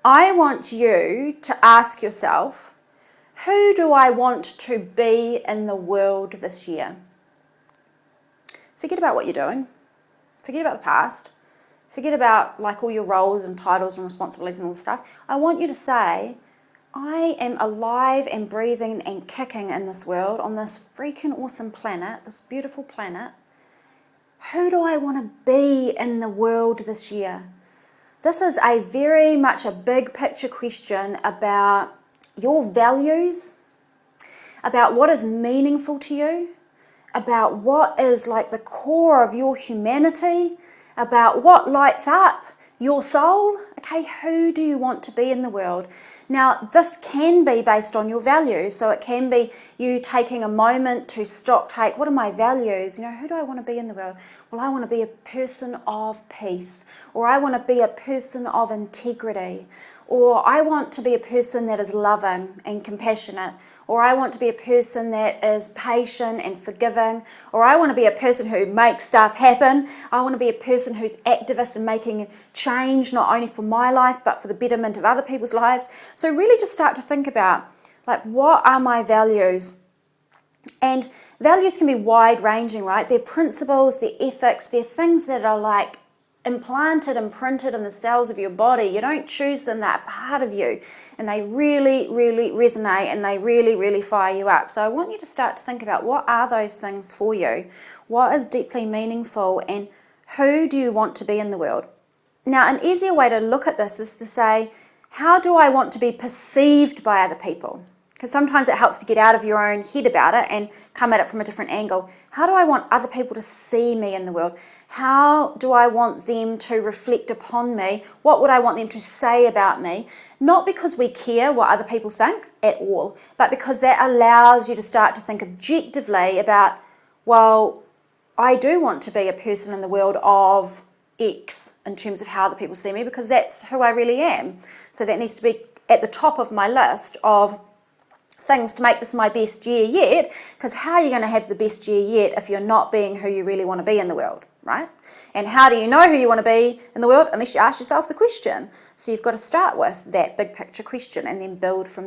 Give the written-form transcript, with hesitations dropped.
I want you to ask yourself, who do I want to be in the world this year? Forget about what you're doing. Forget about the past. Forget about like all your roles and titles and responsibilities and all this stuff. I want you to say, I am alive and breathing and kicking in this world, on this freaking awesome planet, this beautiful planet. Who do I want to be in the world this year? This is a very much a big picture question about your values, about what is meaningful to you, about what is like the core of your humanity, about what lights up your soul. Okay, who do you want to be in the world? Now, this can be based on your values. So it can be you taking a moment to take, what are my values? Who do I want to be in the world? Well, I want to be a person of peace, or I want to be a person of integrity, or I want to be a person that is loving and compassionate, or I want to be a person that is patient and forgiving, or I want to be a person who makes stuff happen. I want to be a person who's activist and making change, not only for my life, but for the betterment of other people's lives. So really just start to think about, like, what are my values? And values can be wide-ranging, right? They're principles, they're ethics, they're things that are like implanted and printed in the cells of your body. You don't choose them, they're part of you. And they really, really resonate and they really, really fire you up. So I want you to start to think about, what are those things for you? What is deeply meaningful, and who do you want to be in the world? Now, an easier way to look at this is to say, how do I want to be perceived by other people? Because sometimes it helps to get out of your own head about it and come at it from a different angle. How do I want other people to see me in the world? How do I want them to reflect upon me? What would I want them to say about me? Not because we care what other people think at all, but because that allows you to start to think objectively about, well, I do want to be a person in the world of X in terms of how other people see me, because that's who I really am. So that needs to be at the top of my list of things to make this my best year yet, because how are you going to have the best year yet if you're not being who you really want to be in the world, right? And how do you know who you want to be in the world unless you ask yourself the question? So you've got to start with that big picture question and then build from